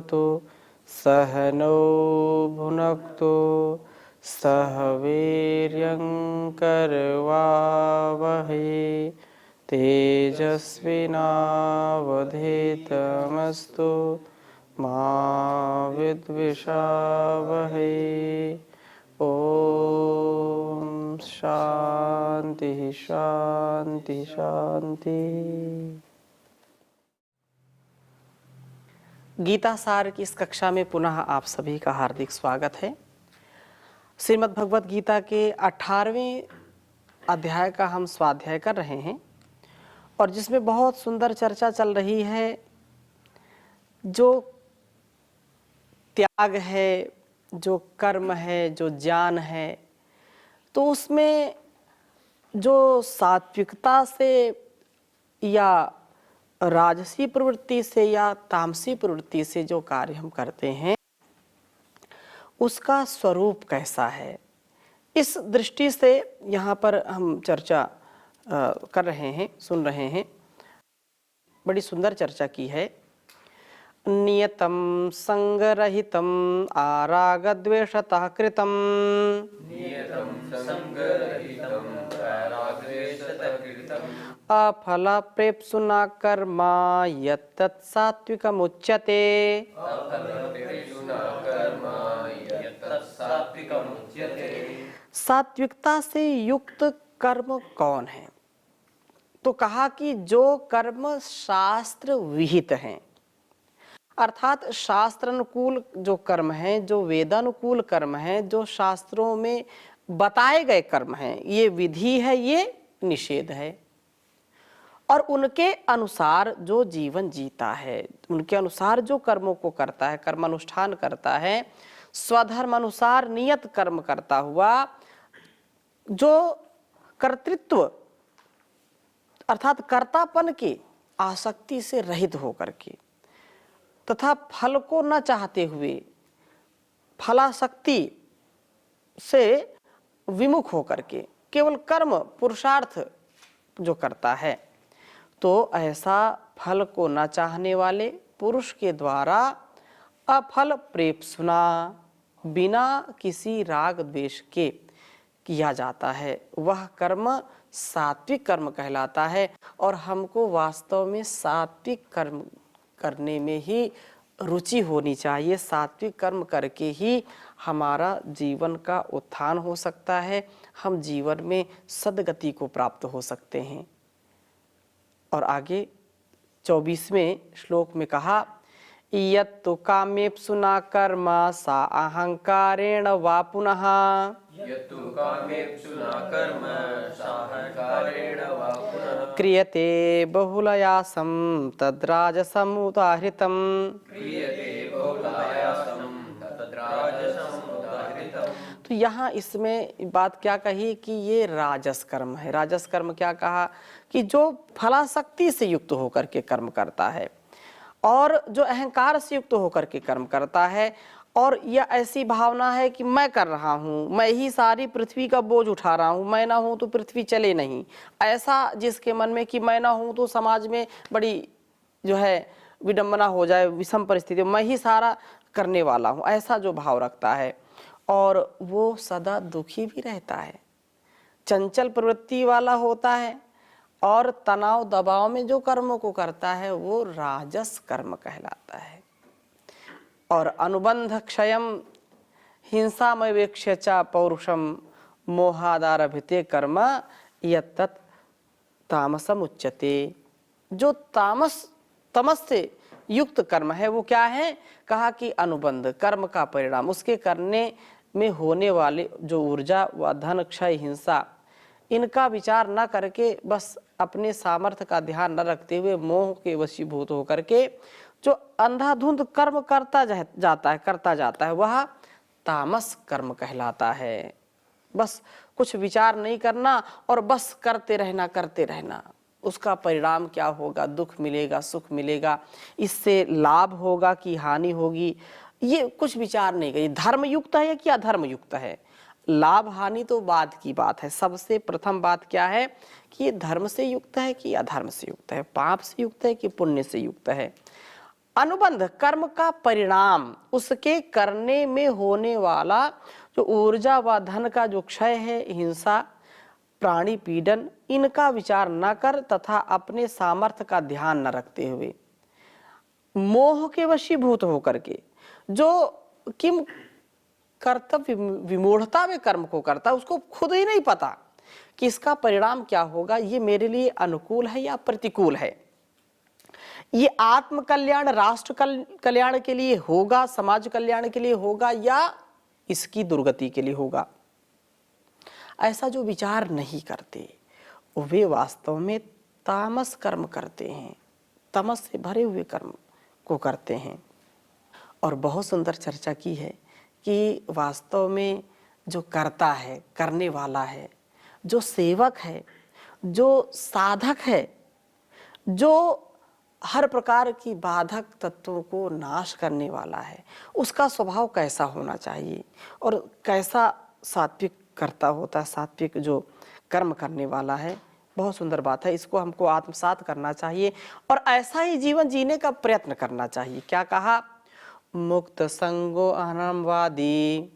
भवतु सह नो भुनक्तु सह वीर्यं करवावहै तेजस्विनावधीतमस्तु मा विद्विषावहै। ओम शांति शांति शांति। गीता सार की इस कक्षा में पुनः आप सभी का हार्दिक स्वागत है। श्रीमद् भगवत गीता के 18वें अध्याय का हम स्वाध्याय कर रहे हैं और जिसमें बहुत सुंदर चर्चा चल रही है। जो त्याग है, जो कर्म है, जो ज्ञान है, तो उसमें जो सात्विकता से या राजसी प्रवृत्ति से या तामसी प्रवृत्ति से जो कार्य हम करते हैं उसका स्वरूप कैसा है, इस दृष्टि से यहाँ पर हम चर्चा कर रहे हैं, सुन रहे हैं। बड़ी सुंदर चर्चा की है। नियतं संगरहितं आरागद्वेषतः कृतं अफलप्रेप्सुना कर्म यत्तत् सात्विकमुच्यते। सात्विकता से युक्त कर्म कौन है? तो कहा कि जो कर्म शास्त्र विहित हैं, अर्थात शास्त्र अनुकूल जो कर्म हैं, जो वेदानुकूल कर्म हैं, जो शास्त्रों में बताए गए कर्म हैं, ये विधि है, ये निषेध है, और उनके अनुसार जो जीवन जीता है, उनके अनुसार जो कर्मों को करता है, कर्मानुष्ठान करता है, स्वधर्म अनुसार नियत कर्म करता हुआ, जो कर्तृत्व अर्थात कर्तापन की आसक्ति से रहित होकर के तथा फल को न चाहते हुए फलासक्ति से विमुख होकर के केवल कर्म पुरुषार्थ जो करता है, तो ऐसा फल को न चाहने वाले पुरुष के द्वारा अफल प्रेप्सुना, बिना किसी राग द्वेष के किया जाता है, वह कर्म सात्विक कर्म कहलाता है। और हमको वास्तव में सात्विक कर्म करने में ही रुचि होनी चाहिए। सात्विक कर्म करके ही हमारा जीवन का उत्थान हो सकता है, हम जीवन में सद्गति को प्राप्त हो सकते हैं। और आगे 24वें श्लोक में कहा, यत्तु कामेप्सुना कर्म सा अहंकारेण वा पुनः क्रियते बहुलयासं तद्राजसम् उदाहृतम्। तो यहाँ इसमें बात क्या कही कि ये राजस कर्म है। राजस कर्म क्या कहा कि जो फलासक्ति से युक्त होकर के कर्म करता है और जो अहंकार से युक्त होकर के कर्म करता है, और यह ऐसी भावना है कि मैं कर रहा हूँ, मैं ही सारी पृथ्वी का बोझ उठा रहा हूँ, मैं ना हूँ तो पृथ्वी चले नहीं, ऐसा जिसके मन में कि मैं ना हूँ तो समाज में बड़ी जो है विडंबना हो जाए, विषम परिस्थिति, मैं ही सारा करने वाला हूँ, ऐसा जो भाव रखता है, और वो सदा दुखी भी रहता है, चंचल प्रवृत्ति वाला होता है, और तनाव दबाव में जो कर्मों को करता है वो राजस कर्म कहलाता है। और अनुबंध क्षयम हिंसामवेक्ष्य च पौरुषम मोहादारभिते कर्म यत्तत् तामसम उच्यते। जो तमस से युक्त कर्म है वो क्या है? कहा कि अनुबंध कर्म का परिणाम, उसके करने में होने वाले जो ऊर्जा व धन क्षय हिंसा, इनका विचार न करके बस अपने सामर्थ्य का ध्यान न रखते हुए मोह के वशीभूत होकर के जो अंधाधुंध कर्म करता जाता है वह तामस कर्म कहलाता है। बस कुछ विचार नहीं करना और बस करते रहना, उसका परिणाम क्या होगा, दुख मिलेगा, सुख मिलेगा, इससे लाभ होगा कि हानि होगी, ये कुछ विचार नहीं करिए। धर्म युक्त है कि अधर्म युक्त है, लाभ हानि तो बाद की बात है। सबसे प्रथम बात क्या है कि ये धर्म से युक्त है कि अधर्म से युक्त है, पाप से युक्त है कि पुण्य से युक्त है। अनुबंध कर्म का परिणाम, उसके करने में होने वाला जो ऊर्जा व धन का जो क्षय है, हिंसा, प्राणी पीड़न, इनका विचार न कर तथा अपने सामर्थ्य का ध्यान न रखते हुए मोह के वशीभूत होकर के जो किम कर्तव्य विमूढ़ता में कर्म को करता, उसको खुद ही नहीं पता कि इसका परिणाम क्या होगा, ये मेरे लिए अनुकूल है या प्रतिकूल है, ये आत्म कल्याण राष्ट्र कल्याण के लिए होगा, समाज कल्याण के लिए होगा या इसकी दुर्गति के लिए होगा, ऐसा जो विचार नहीं करते वे वास्तव में तामस कर्म करते हैं, तमस से भरे हुए कर्म को करते हैं। और बहुत सुंदर चर्चा की है कि वास्तव में जो करता है, करने वाला है, जो सेवक है, जो साधक है, जो हर प्रकार की बाधक तत्वों को नाश करने वाला है, उसका स्वभाव कैसा होना चाहिए और कैसा सात्विक करता होता है, सात्विक जो कर्म करने वाला है। बहुत सुंदर बात है, इसको हमको आत्मसात करना चाहिए और ऐसा ही जीवन जीने का प्रयत्न करना चाहिए। क्या कहा? मुक्त संगो अहंवादी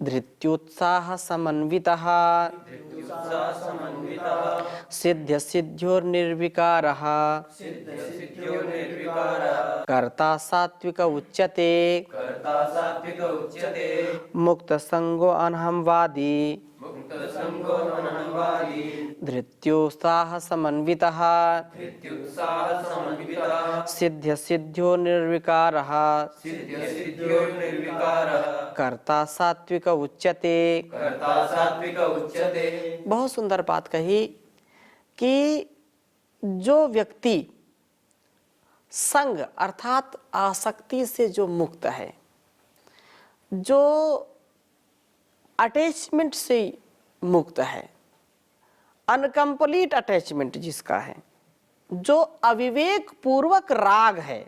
धृत्युत्साह समन्वितः सिद्ध सिद्ध्योर्निर्विकारः कर्ता सात्विक उच्यते मुक्त संगो अनहंवादी धृत्युत्साह समन्वितः सिद्ध सिद्ध्यो निर्विकारः कर्ता सात्विक उच्यते। बहुत सुंदर बात कही कि जो व्यक्ति संग अर्थात आसक्ति से जो मुक्त है, जो अटैचमेंट से मुक्त है, अनकंप्लीट अटैचमेंट जिसका है, जो अविवेक पूर्वक राग है,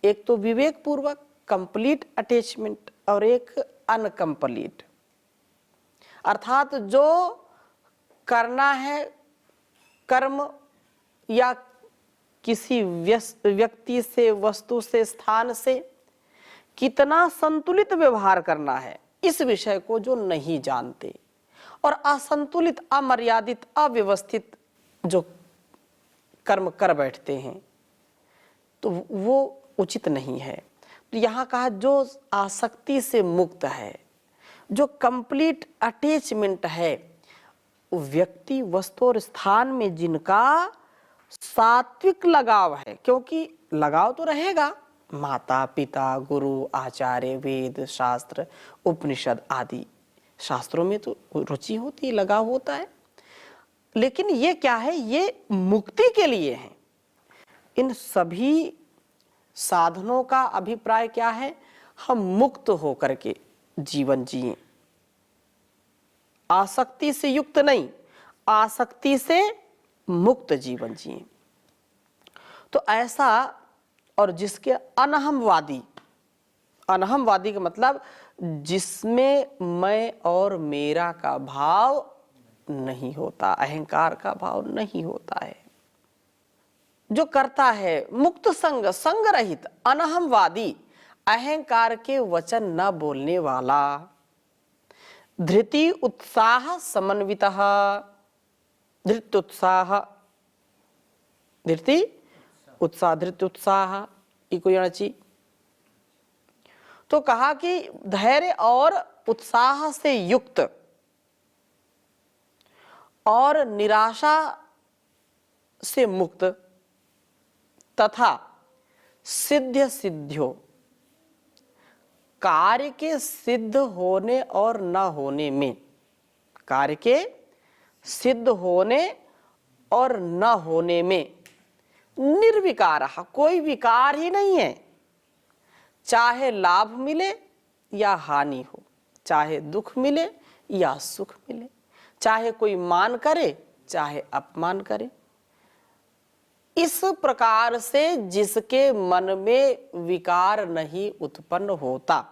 एक तो विवेक पूर्वक कंप्लीट अटैचमेंट और एक अनकंप्लीट, अर्थात जो करना है कर्म या किसी व्यक्ति से, वस्तु से, स्थान से कितना संतुलित व्यवहार करना है, इस विषय को जो नहीं जानते और असंतुलित, अमर्यादित, अव्यवस्थित जो कर्म कर बैठते हैं, तो वो उचित नहीं है। तो यहाँ कहा जो आसक्ति से मुक्त है, जो कंप्लीट अटैचमेंट है, व्यक्ति, वस्तु और स्थान में जिनका सात्विक लगाव है, क्योंकि लगाव तो रहेगा, माता पिता, गुरु, आचार्य, वेद, शास्त्र, उपनिषद आदि शास्त्रों में तो रुचि होती है, लगाव होता है, लेकिन ये क्या है? ये मुक्ति के लिए है। इन सभी साधनों का अभिप्राय क्या है? हम मुक्त होकर के जीवन जिए, आसक्ति से युक्त नहीं, आसक्ति से मुक्त जीवन जिए। तो ऐसा, और जिसके अनहमवादी, अनहमवादी का मतलब जिसमें मैं और मेरा का भाव नहीं होता, अहंकार का भाव नहीं होता है, जो करता है मुक्त संग, संग रहित, अनहमवादी, अहंकार के वचन न बोलने वाला, धृति उत्साह समन्वितः, धृत्युत्साह, धृति उत्साह, धृत्युत्साह इको यणचि। तो कहा कि धैर्य और उत्साह से युक्त और निराशा से मुक्त तथा सिद्ध सिद्ध्यो, कार्य के सिद्ध होने और न होने में, कार्य के सिद्ध होने और न होने में निर्विकार, कोई विकार ही नहीं है, चाहे लाभ मिले या हानि हो, चाहे दुख मिले या सुख मिले, चाहे कोई मान करे चाहे अपमान करे, इस प्रकार से जिसके मन में विकार नहीं उत्पन्न होता,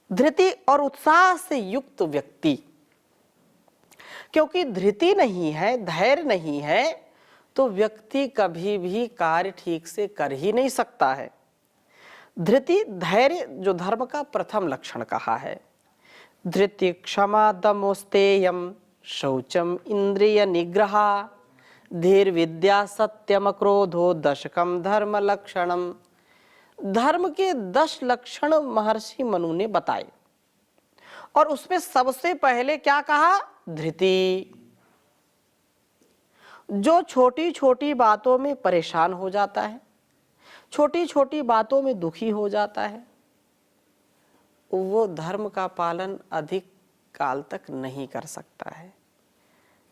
धृति और उत्साह से युक्त व्यक्ति, क्योंकि धृति नहीं है, धैर्य नहीं है, तो व्यक्ति कभी भी कार्य ठीक से कर ही नहीं सकता है। धृति धैर्य जो धर्म का प्रथम लक्षण कहा है। धृति क्षमा दमोस्तेयम शौचम इंद्रिय निग्रहा धीर विद्या सत्यम क्रोधो दशकम धर्म लक्षणम। धर्म के 10 लक्षण महर्षि मनु ने बताए और उसमें सबसे पहले क्या कहा? धृति। जो छोटी छोटी बातों में परेशान हो जाता है, छोटी छोटी बातों में दुखी हो जाता है, वो धर्म का पालन अधिक काल तक नहीं कर सकता है,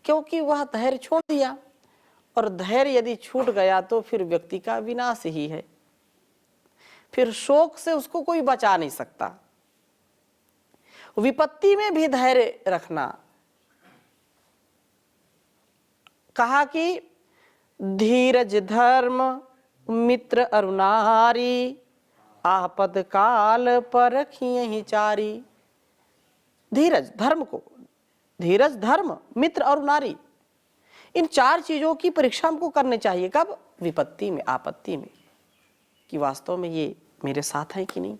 क्योंकि वह धैर्य छोड़ दिया और धैर्य यदि छूट गया तो फिर व्यक्ति का विनाश ही है। फिर शोक से उसको कोई बचा नहीं सकता। विपत्ति में भी धैर्य रखना। कहा कि धीरज धर्म मित्र अरुणारी आपद काल परखिए ही चारी। धीरज धर्म को, धीरज धर्म मित्र और नारी, इन 4 चीजों की परीक्षा हमको करनी चाहिए। कब? विपत्ति में, आपत्ति में, कि वास्तव में ये मेरे साथ है कि नहीं।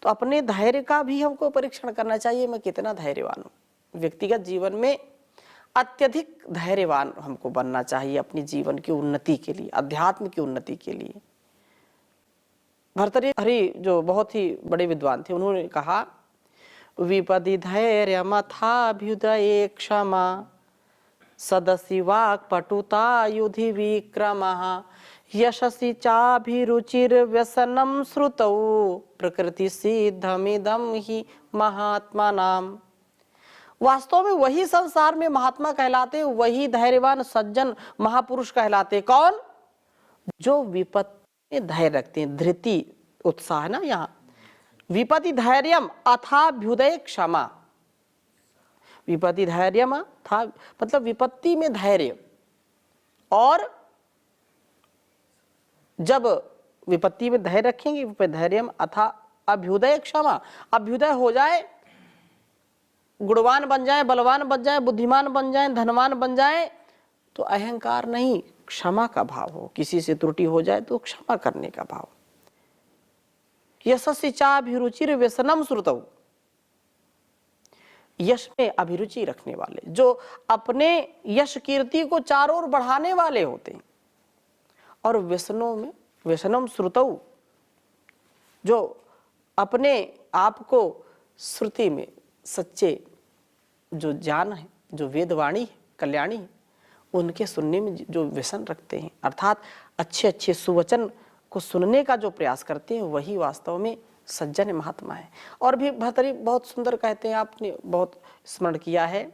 तो अपने धैर्य का भी हमको परीक्षण करना चाहिए, मैं कितना धैर्यवान हूँ। व्यक्तिगत जीवन में अत्यधिक धैर्यवान हमको बनना चाहिए अपनी जीवन की उन्नति के लिए, अध्यात्म की उन्नति के लिए। भर्तृहरि जो बहुत ही बड़े विद्वान थे, उन्होंने कहा विपदि धैर्य मथाभ्युदये क्षमा सदसि वाक् पटुता युधि विक्रमः यशसि चाभिरुचिर व्यसनम श्रुतौ प्रकृति सिद्धमिदं हि महात्मानाम। वास्तव में वही संसार में महात्मा कहलाते, वही धैर्यवान सज्जन महापुरुष कहलाते। कौन? जो विपत्ति में धैर्य रखते हैं। धृति उत्साह है ना यहाँ। विपत्ति धैर्यम अथाभ्युदय क्षमा। विपत्ति धैर्यम था मतलब विपत्ति में धैर्य, और जब विपत्ति में धैर्य रखेंगे धैर्यम अथा अभ्युदय क्षमा। अभ्युदय हो जाए, गुणवान बन जाए, बलवान बन जाए, बुद्धिमान बन जाए, धनवान बन जाए, तो अहंकार नहीं, क्षमा का भाव हो। किसी से त्रुटि हो जाए तो क्षमा करने का भाव। यशस्सी चाभिरुचिर व्यसनम श्रुतौ। यश में अभिरुचि रखने वाले, जो अपने यश कीर्ति को चारों ओर बढ़ाने वाले होते हैं। और व्यसनों में व्यसनम श्रुतौ, जो अपने आप को श्रुति में सच्चे जो ज्ञान है, जो वेदवाणी है, कल्याणी है, उनके सुनने में जो व्यसन रखते हैं, अर्थात अच्छे अच्छे सुवचन को सुनने का जो प्रयास करते हैं, वही वास्तव में सज्जन महात्मा है। और भी भर्तृहरि बहुत सुंदर कहते हैं, आपने बहुत स्मरण किया है,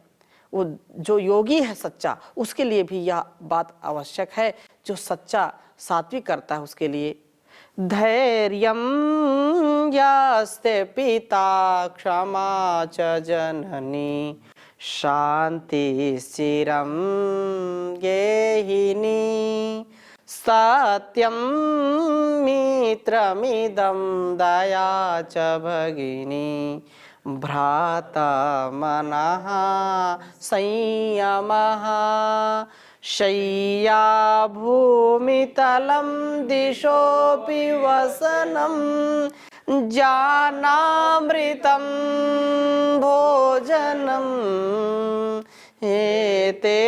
वो जो योगी है सच्चा, उसके लिए भी यह बात आवश्यक है। जो सच्चा सात्विक करता है उसके लिए धैर्यम यास्ते पिता क्षमा च जननी शांति चिरम गेहिनी सत्यम मित्रमिदं दया च भगिनी भ्राता मनः संयमः शय्या भूमितलं दिशोऽपि वसनं ज्ञानामृतं भोजनं एते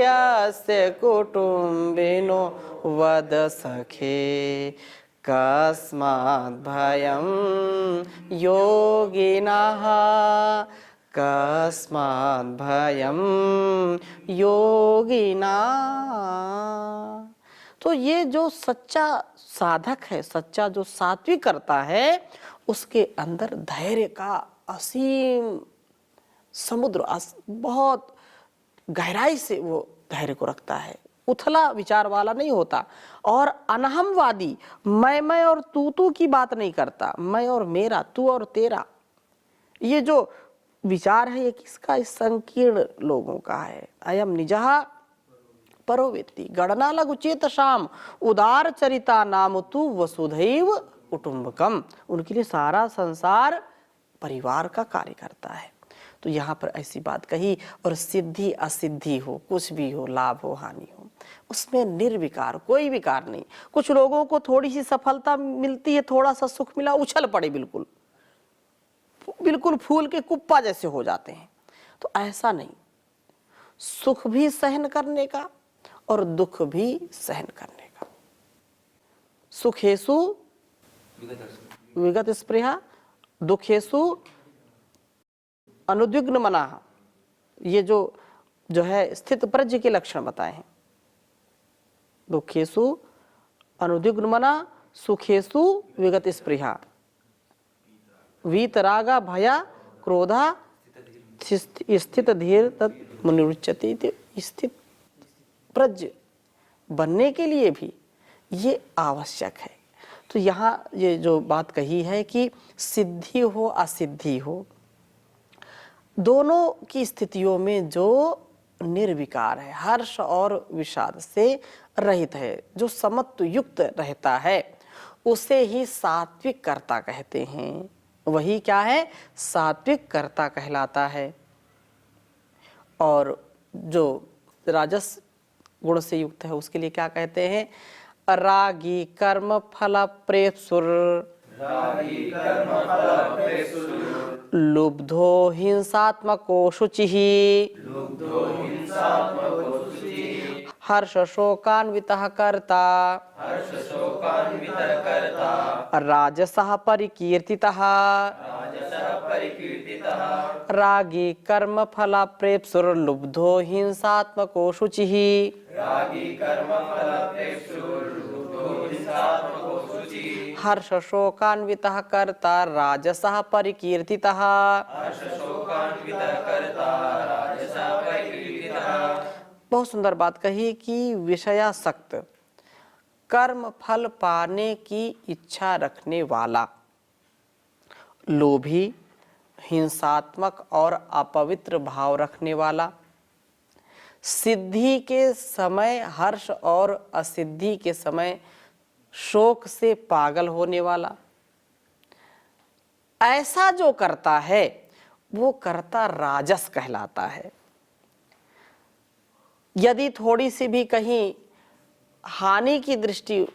यस्य कुटुम्बिनो वद सखे कस्माद् भयं योगिनः कस्माद् भयं योगिना। तो ये जो सच्चा साधक है, सच्चा जो सात्विक करता है, उसके अंदर धैर्य का असीम समुद्र, बहुत गहराई से वो धैर्य को रखता है, उथला विचार वाला नहीं होता। और अनहमवादी, मैं और तू की बात नहीं करता, मैं और मेरा, तू और तेरा, ये जो विचार है ये किसका? इस संकीर्ण लोगों का है। अयम निजः परो वेत्ति गणना लघु चेतसाम उदार चरिता नाम तु वसुधैव कुटुंबकम। उनके लिए सारा संसार परिवार का कार्य करता है। तो यहाँ पर ऐसी बात कही। और सिद्धि असिद्धि हो, कुछ भी हो, लाभ हो हानि हो, उसमें निर्विकार, कोई विकार नहीं। कुछ लोगों को थोड़ी सी सफलता मिलती है, थोड़ा सा सुख मिला, उछल पड़े, बिल्कुल बिल्कुल फूल के कुप्पा जैसे हो जाते हैं। तो ऐसा नहीं, सुख भी सहन करने का और दुख भी सहन करने का। सुखेषु विगत स्पृहा, दुखेषु अनुद्विग्न मनाः। ये जो है स्थित प्रज्ञ के लक्षण बताए हैं। दुखेषु अनुद्विग्न मना, सुखेषु विगत स्पृहा, वीतरागा भया क्रोधा स्थित धीर तत् मुनिरुच्यते। स्थित प्रज्ञ बनने के लिए भी ये आवश्यक है। तो यहाँ ये जो बात कही है कि सिद्धि हो असिद्धि हो, दोनों की स्थितियों में जो निर्विकार है, हर्ष और विषाद से रहित है, जो समत्व युक्त रहता है, उसे ही सात्विक कर्ता कहते हैं। वही क्या है? सात्विक कर्ता कहलाता है। और जो राजस गुण से युक्त है उसके लिए क्या कहते हैं? रागी कर्म फल प्रेप्सुर, लुब्धो हिंसात्मको शुचिः, हर्ष शोकान्वितः कर्ता, राजसः परिकीर्तितः, रागी कर्म फल प्रेप्सुर, लुब्धो हिंसात्मको शुचिः। हर्ष शोकान्वितः कर्ता, राजसः परिकीर्तितः। बहुत सुंदर बात कही कि विषयासक्त, कर्म फल पाने की इच्छा रखने वाला, लोभी, हिंसात्मक और अपवित्र भाव रखने वाला, सिद्धि के समय हर्ष और असिद्धि के समय शोक से पागल होने वाला, ऐसा जो करता है वो कर्ता राजस कहलाता है। यदि थोड़ी सी भी कहीं हानि की दृष्टि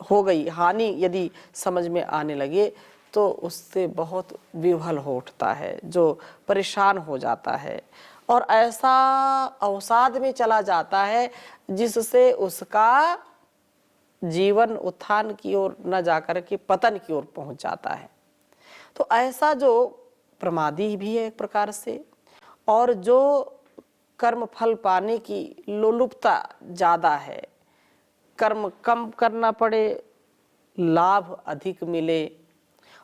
हो गई, हानि यदि समझ में आने लगे, तो उससे बहुत विह्वल हो उठता है, जो परेशान हो जाता है और ऐसा अवसाद में चला जाता है जिससे उसका जीवन उत्थान की ओर न जाकर के पतन की ओर पहुंच जाता है। तो ऐसा जो प्रमादी भी है एक प्रकार से, और जो कर्म फल पाने की लोलुपता ज्यादा है, कर्म कम करना पड़े, लाभ अधिक मिले,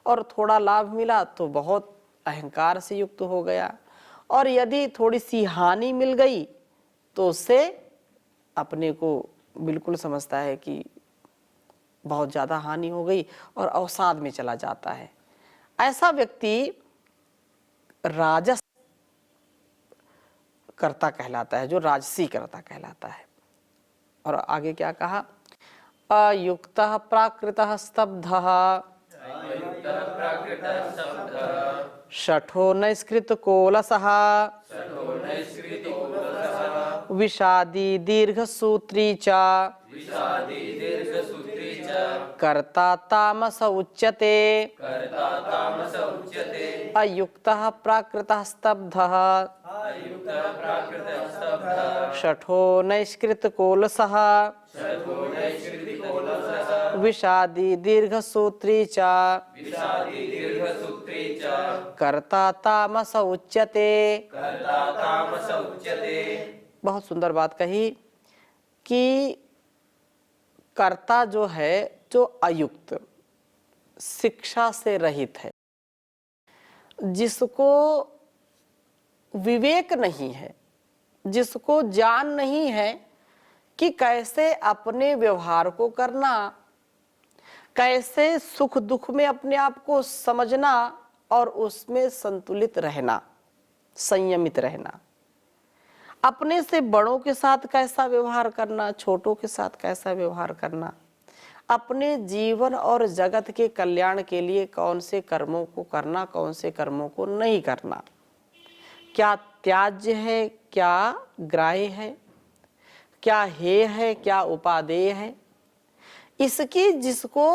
और थोड़ा लाभ मिला तो बहुत अहंकार से युक्त हो गया, और यदि थोड़ी सी हानि मिल गई तो उससे अपने को बिल्कुल समझता है कि बहुत ज्यादा हानि हो गई और अवसाद में चला जाता है। ऐसा व्यक्ति राजस कर्ता कहलाता है, जो राजसी कर्ता कहलाता है। और आगे क्या कहा? अयुक्तः प्राकृतः स्तब्धः, शठो नैष्कृत कोलसः, विषादी दीर्घसूत्री च, कर्ता तामस उच्यते। अयुक्तः प्राकृतः स्तब्धः, शठो नैष्कृत कोलसः, विषादी दीर्घसूत्री च, कर्ता तामस उच्यते। बहुत सुंदर बात कही कि कर्ता जो है, जो अयुक्त, शिक्षा से रहित है, जिसको विवेक नहीं है, जिसको ज्ञान नहीं है कि कैसे अपने व्यवहार को करना, कैसे सुख दुख में अपने आप को समझना और उसमें संतुलित रहना, संयमित रहना, अपने से बड़ों के साथ कैसा व्यवहार करना, छोटों के साथ कैसा व्यवहार करना, अपने जीवन और जगत के कल्याण के लिए कौन से कर्मों को करना, कौन से कर्मों को नहीं करना, क्या त्याज्य है, क्या ग्राह्य है, क्या हेय है, क्या उपादेय है, इसकी जिसको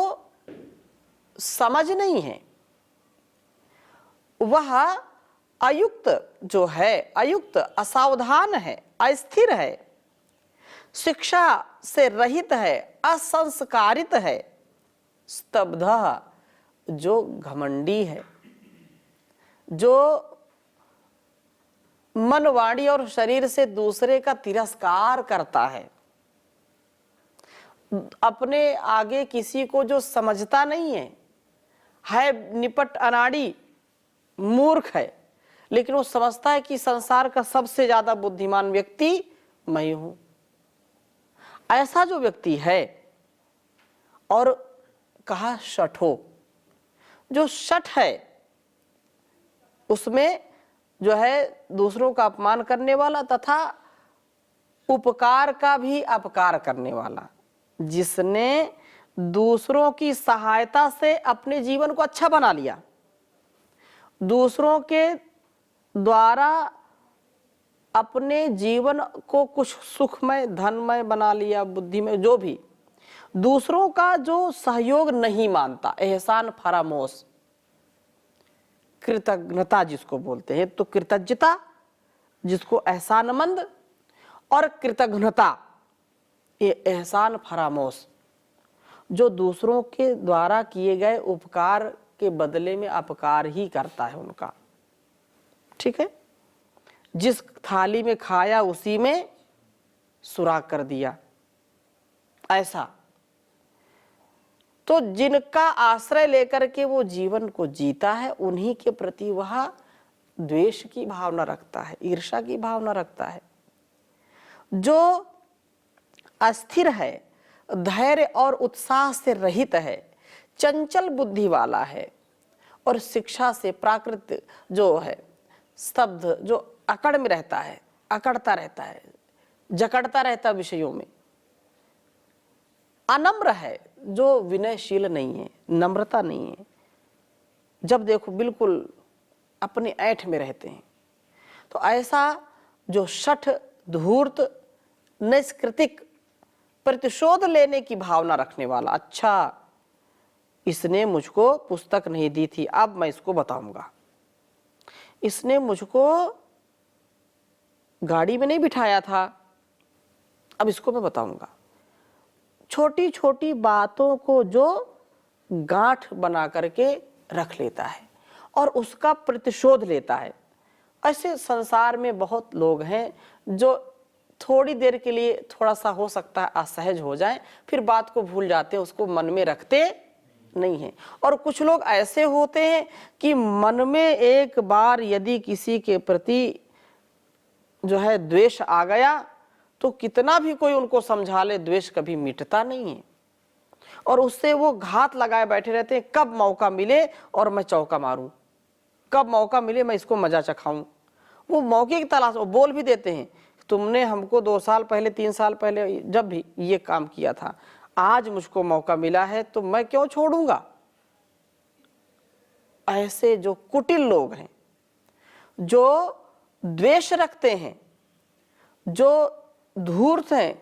समझ नहीं है वह अयुक्त जो है, अयुक्त, असावधान है, अस्थिर है, शिक्षा से रहित है, असंस्कारित है, स्तब्ध, जो घमंडी है, जो मन, वाणी और शरीर से दूसरे का तिरस्कार करता है, अपने आगे किसी को जो समझता नहीं है निपट, अनाड़ी, मूर्ख है, लेकिन वो समझता है कि संसार का सबसे ज्यादा बुद्धिमान व्यक्ति मैं हूं। ऐसा जो व्यक्ति है, और कहा शठो, जो शठ है उसमें जो है दूसरों का अपमान करने वाला तथा उपकार का भी अपकार करने वाला, जिसने दूसरों की सहायता से अपने जीवन को अच्छा बना लिया, दूसरों के द्वारा अपने जीवन को कुछ सुखमय, धनमय बना लिया, बुद्धिमय, जो भी, दूसरों का जो सहयोग नहीं मानता, एहसान फरामोश, कृतज्ञता जिसको बोलते हैं, तो कृतज्ञता जिसको एहसानमंद, और कृतज्ञता ये एहसान फरामोश, जो दूसरों के द्वारा किए गए उपकार के बदले में अपकार ही करता है उनका। ठीक है, जिस थाली में खाया उसी में सुराग कर दिया, ऐसा। तो जिनका आश्रय लेकर के वो जीवन को जीता है, उन्हीं के प्रति वह द्वेष की भावना रखता है, ईर्ष्या की भावना रखता है। जो अस्थिर है, धैर्य और उत्साह से रहित है, चंचल बुद्धि वाला है, और शिक्षा से प्राकृत जो है, स्तब्ध, जो अकड़ में रहता है, अकड़ता रहता है, जकड़ता रहता विषयों में, अनम्र है, जो विनयशील नहीं है, नम्रता नहीं है, जब देखो बिल्कुल अपने ऐठ में रहते हैं। तो ऐसा जो शठ, धूर्त, निष्कृतिक, प्रतिशोध लेने की भावना रखने वाला, अच्छा इसने मुझको पुस्तक नहीं दी थी, अब मैं इसको बताऊंगा, इसने मुझको गाड़ी में नहीं बिठाया था, अब इसको मैं बताऊंगा। छोटी छोटी बातों को जो गांठ बना करके रख लेता है और उसका प्रतिशोध लेता है। ऐसे संसार में बहुत लोग हैं जो थोड़ी देर के लिए थोड़ा सा हो सकता है असहज हो जाए, फिर बात को भूल जाते हैं, उसको मन में रखते नहीं है। और कुछ लोग ऐसे होते हैं कि मन में एक बार यदि किसी के प्रति जो है द्वेष आ गया तो कितना भी कोई उनको समझा ले, द्वेष कभी मिटता नहीं है, और उससे वो घात लगाए बैठे रहते हैं, कब मौका मिले और मैं चौका मारूं, कब मौका मिले मैं इसको मजा चखाऊं। वो मौके की तलाश, वो बोल भी देते हैं, तुमने हमको 2 साल पहले, 3 साल पहले जब भी ये काम किया था, आज मुझको मौका मिला है तो मैं क्यों छोड़ूंगा। ऐसे जो कुटिल लोग हैं, जो द्वेष रखते हैं, जो धूर्त हैं,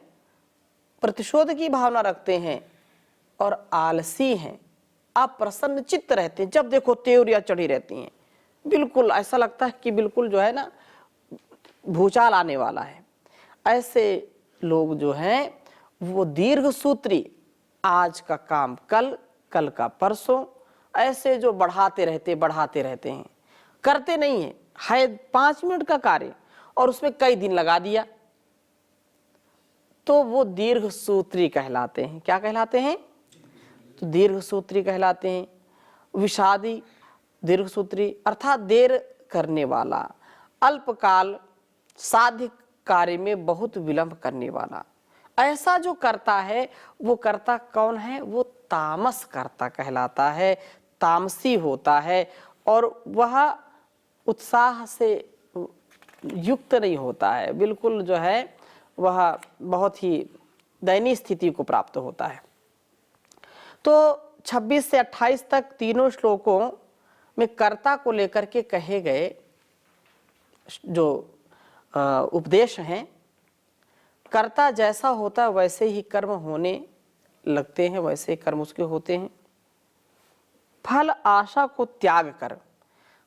प्रतिशोध की भावना रखते हैं और आलसी हैं, अप्रसन्न चित्त रहते हैं, जब देखो त्योरियां चढ़ी रहती हैं, बिल्कुल ऐसा लगता है कि बिल्कुल जो है ना भूचाल आने वाला है। ऐसे लोग जो हैं वो दीर्घ सूत्री, आज का काम कल, कल का परसों, ऐसे जो बढ़ाते रहते हैं, करते नहीं है 5 मिनट का कार्य और उसमें कई दिन लगा दिया, तो वो दीर्घ सूत्री कहलाते हैं। क्या कहलाते हैं? तो दीर्घ सूत्री कहलाते हैं। विषादी, दीर्घ सूत्री अर्थात देर करने वाला, अल्पकाल साध्य कार्य में बहुत विलंब करने वाला। ऐसा जो करता है, वो करता कौन है? वो तामस करता कहलाता है, तामसी होता है, और वह उत्साह से युक्त नहीं होता है, बिल्कुल जो है वह बहुत ही दयनीय स्थिति को प्राप्त होता है। तो 26 से 28 तक तीनों श्लोकों में कर्ता को लेकर के कहे गए जो उपदेश हैं, कर्ता जैसा होता है वैसे ही कर्म होने लगते हैं, वैसे ही कर्म उसके होते हैं। फल आशा को त्याग कर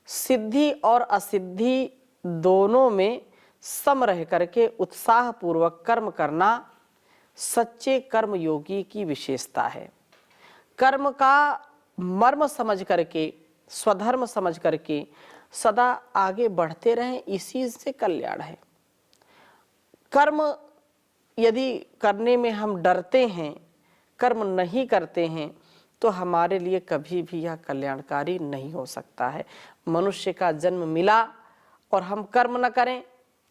सिद्धि और असिद्धि दोनों में सम रह करके उत्साह पूर्वक कर्म करना सच्चे कर्म योगी की विशेषता है। कर्म का मर्म समझ करके, स्वधर्म समझ करके सदा आगे बढ़ते रहें, इसी से कल्याण है। कर्म यदि करने में हम डरते हैं, कर्म नहीं करते हैं, तो हमारे लिए कभी भी यह कल्याणकारी नहीं हो सकता है। मनुष्य का जन्म मिला और हम कर्म न करें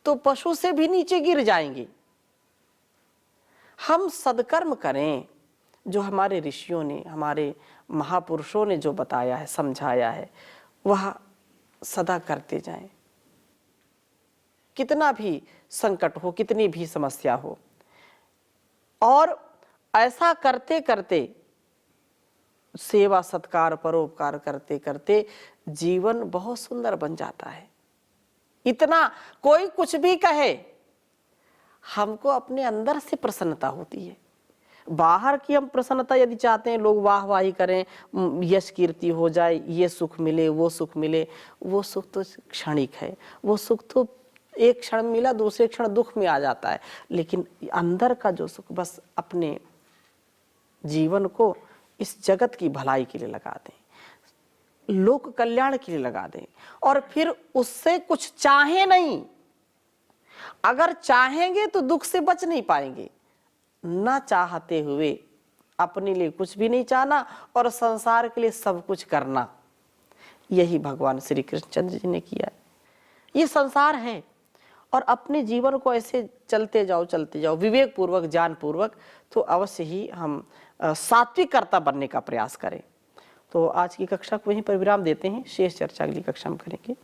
तो पशु से भी नीचे गिर जाएंगे। हम सदकर्म करें, जो हमारे ऋषियों ने, हमारे महापुरुषों ने जो बताया है, समझाया है, वह सदा करते जाएं। कितना भी संकट हो, कितनी भी समस्या हो, और ऐसा करते करते, सेवा सत्कार परोपकार करते करते जीवन बहुत सुंदर बन जाता है। इतना कोई कुछ भी कहे, हमको अपने अंदर से प्रसन्नता होती है। बाहर की हम प्रसन्नता यदि चाहते हैं, लोग वाहवाही करें, यश कीर्ति हो जाए, ये सुख मिले, वो सुख मिले, वो सुख तो क्षणिक है। वो सुख तो एक क्षण मिला, दूसरे क्षण दुख में आ जाता है। लेकिन अंदर का जो सुख, बस अपने जीवन को इस जगत की भलाई के लिए लगा दें, लोक कल्याण के लिए लगा दें, और फिर उससे कुछ चाहे नहीं। अगर चाहेंगे तो दुख से बच नहीं पाएंगे। ना चाहते हुए अपने लिए कुछ भी नहीं चाहना और संसार के लिए सब कुछ करना, यही भगवान श्री कृष्णचंद्र जी ने किया है। ये संसार है और अपने जीवन को ऐसे चलते जाओ विवेक पूर्वक, ज्ञान पूर्वक, तो अवश्य ही हम सात्विक कर्ता बनने का प्रयास करें। तो आज की कक्षा को वहीं पर विराम देते हैं, शेष चर्चा अगली कक्षा में करेंगे।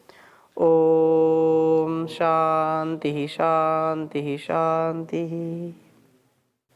ओम शांति शांति शांति।